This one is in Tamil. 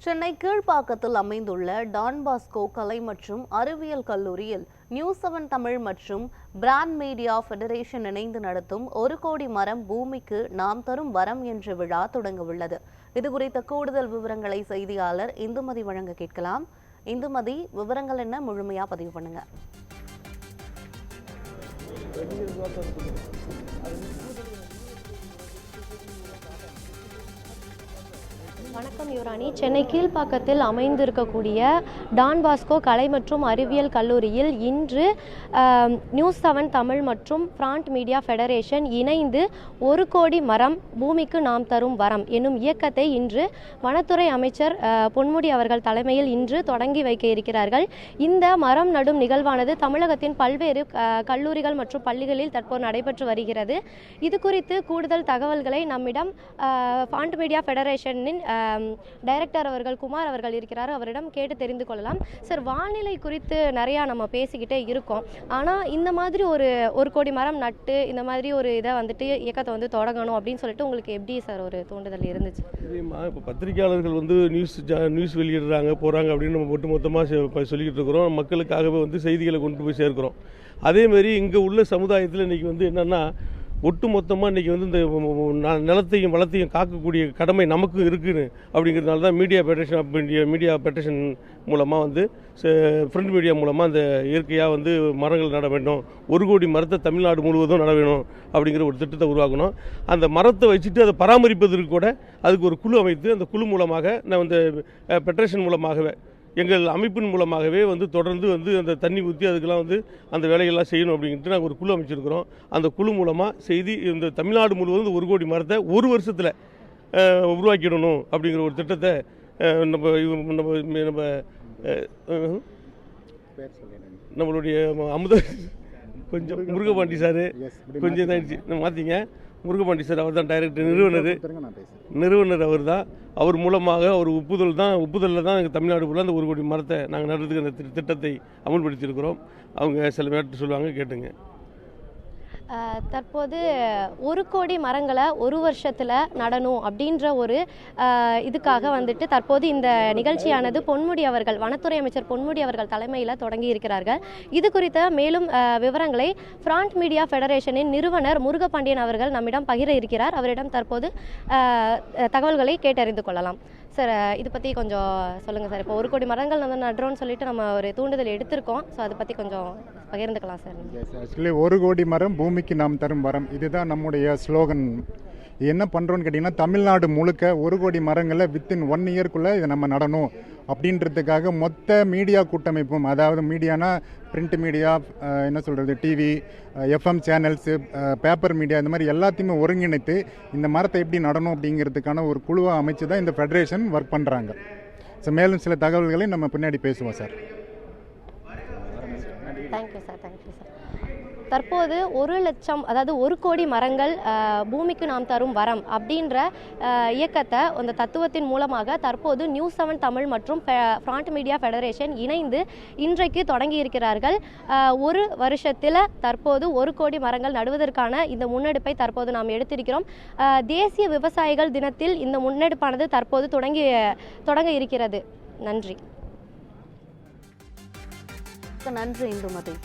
சென்னை கீழ்ப்பாக்கத்தில் அமைந்துள்ள டான் பாஸ்கோ கலை மற்றும் அறிவியல் கல்லூரியில் நியூஸ்7 தமிழ் மற்றும் பிராண்ட் மீடியா ஃபெடரேஷன் இணைந்து நடத்தும் 1 கோடி மரம் பூமிக்கு நாம் தரும் வரம் என்ற விழா தொடங்க உள்ளது. இதுகுறித்த கூடுதல் விவரங்களை செய்தியாளர் இந்துமதி வழங்க கேட்கலாம். இந்துமதி, விவரங்கள் என்ன, முழுமையா பதிவு பண்ணுங்க. வணக்கம் யுவராணி. சென்னை கீழ்ப்பாக்கத்தில் அமைந்திருக்கக்கூடிய டான் பாஸ்கோ கலை மற்றும் அறிவியல் கல்லூரியில் இன்று நியூஸ்7 தமிழ் மற்றும் பிராண்ட் மீடியா ஃபெடரேஷன் இணைந்து 1 கோடி மரம் பூமிக்கு நாம் தரும் வரம் என்னும் இயக்கத்தை இன்று வனத்துறை அமைச்சர் பொன்முடி அவர்கள் தலைமையில் இன்று தொடங்கி வைக்க இருக்கிறார்கள். இந்த மரம் நடும் நிகழ்வானது தமிழகத்தின் பல்வேறு கல்லூரிகள் மற்றும் பள்ளிகளில் தற்போது நடைபெற்று வருகிறது. இது குறித்து கூடுதல் தகவல்களை நம்மிடம் பிராண்ட் மீடியா ஃபெடரேஷனின் டைரக்டர் அவர்கள் குமார் அவர்கள் இருக்கிறார். அவரிடம் கேட்டு தெரிந்து கொள்ளலாம். சார், வானிலை குறித்து நிறையா நம்ம பேசிக்கிட்டே இருக்கோம். ஆனால் இந்த மாதிரி ஒரு கோடி மரம் நட்டு இந்த மாதிரி ஒரு இதை வந்துட்டு இயக்கத்தை வந்து தொடங்கணும் அப்படின்னு சொல்லிட்டு உங்களுக்கு எப்படி சார் ஒரு தூண்டுதல் இருந்துச்சு? இப்போ பத்திரிகையாளர்கள் வந்து நியூஸ் வெளியிடுறாங்க போகிறாங்க அப்படின்னு நம்ம ஒட்டுமொத்தமாக சொல்லிக்கிட்டு இருக்கிறோம். மக்களுக்காகவே வந்து செய்திகளை கொண்டு போய் சேர்க்கிறோம். அதேமாரி இங்கே உள்ள சமுதாயத்தில் இன்றைக்கி வந்து என்னென்னா ஒட்டு மொத்தமாக இன்றைக்கி வந்து இந்த நிலத்தையும் வளத்தையும் காக்கக்கூடிய கடமை நமக்கும் இருக்குன்னு அப்படிங்கிறதுனால தான் மீடியா ஃபெடரேஷன் மூலமாக வந்து ஃப்ரண்ட் மீடியா மூலமாக அந்த இயற்கையாக வந்து மரங்கள் நட வேண்டும், 1 கோடி மரத்தை தமிழ்நாடு முழுவதும் நட வேணும் அப்படிங்கிற ஒரு திட்டத்தை உருவாக்கணும். அந்த மரத்தை வச்சுட்டு அதை பராமரிப்பதற்கு கூட அதுக்கு ஒரு குழு அமைத்து அந்த குழு மூலமாக நான் இந்த ஃபெடரேஷன் மூலமாகவே எங்கள் அமைப்பின் மூலமாகவே வந்து தொடர்ந்து வந்து அந்த தண்ணி ஊற்றி அதுக்கெல்லாம் வந்து அந்த வேலைகள்லாம் செய்யணும் அப்படின்ட்டு நாங்கள் ஒரு குழு அமைச்சிருக்கிறோம். அந்த குழு மூலமாக இந்த தமிழ்நாடு முழுவதும் 1 கோடி மரத்தை ஒரு வருஷத்தில் உருவாக்கிடணும் அப்படிங்கிற ஒரு திட்டத்தை நம்மளுடைய கொஞ்சம் முருகபாண்டி சார் கொஞ்சம் இதாகிடுச்சு மாற்றிங்க. முருகபாண்டி சார் அவர் தான் டைரக்டர், நிறுவனர் அவர் தான். அவர் மூலமாக அவர் ஒப்புதலில் தான் எங்கள் தமிழ்நாடு ஃபுல்லாக அந்த 1 கோடி மரத்தை நாங்கள் நடுறதுக்கு அந்த திட்டத்தை அமல்படுத்தியிருக்கிறோம். அவங்க சில பேர்ட்டு சொல்லுவாங்க, கேட்டுங்க. தற்போது 1 கோடி மரங்களை ஒரு வருஷத்தில் நடணும் அப்படின்ற ஒரு இதுக்காக வந்துட்டு தற்போது இந்த நிகழ்ச்சியானது பொன்முடி அவர்கள், வனத்துறை அமைச்சர் பொன்முடி அவர்கள் தலைமையில் தொடங்கி இருக்கிறார்கள். இது குறித்த மேலும் விவரங்களை பிராண்ட் மீடியா ஃபெடரேஷனின் நிறுவனர் முருகபாண்டியன் அவர்கள் நம்மிடம் பகிர இருக்கிறார். அவரிடம் தற்போது தகவல்களை கேட்டறிந்து கொள்ளலாம். சார், இதை பற்றி கொஞ்சம் சொல்லுங்கள் சார். இப்போ 1 கோடி மரங்கள் வந்து நடுறோன்னு சொல்லிட்டு நம்ம ஒரு தூண்டுதல் எடுத்திருக்கோம். ஸோ அதை பற்றி கொஞ்சம் பகிர்ந்துக்கலாம் சார். ஆக்சுவலி 1 கோடி மரம் பூமிக்கு நாம் தரும் வரம், இதுதான் நம்முடைய ஸ்லோகன். என்ன பண்ணுறோன்னு கேட்டிங்கன்னா, தமிழ்நாடு முழுக்க 1 கோடி மரங்களை வித்தின் 1 இயர்க்குள்ளே இதை நம்ம நடணும் அப்படின்றதுக்காக மொத்த மீடியா கூட்டமைப்பும், அதாவது மீடியானா பிரிண்ட் மீடியா, என்ன சொல்கிறது, TV, FM channels, paper media, இந்த மாதிரி எல்லாத்தையுமே ஒருங்கிணைத்து இந்த மரத்தை எப்படி நடணும் அப்படிங்கிறதுக்கான ஒரு குழுவை அமைச்சு தான் இந்த ஃபெடரேஷன் ஒர்க் பண்ணுறாங்க. ஸோ மேலும் சில தகவல்களை நம்ம பின்னாடி பேசுவோம் சார். Thank you sir. தற்போது 1 லட்சம், அதாவது 1 கோடி மரங்கள் பூமிக்கு நாம் தரும் வரம் அப்படின்ற இயக்கத்தை, அந்த தத்துவத்தின் மூலமாக தற்போது நியூஸ்7 தமிழ் மற்றும் பிராண்ட் மீடியா ஃபெடரேஷன் இணைந்து இன்றைக்கு தொடங்கி இருக்கிறார்கள். ஒரு வருஷத்தில் தற்போது 1 கோடி மரங்கள் நடுவதற்கான இந்த முன்னெடுப்பை தற்போது நாம் எடுத்திருக்கிறோம். தேசிய விவசாயிகள் தினத்தில் இந்த முன்னெடுப்பானது தற்போது தொடங்க இருக்கிறது. நன்றி. நன்றி இந்துமதி.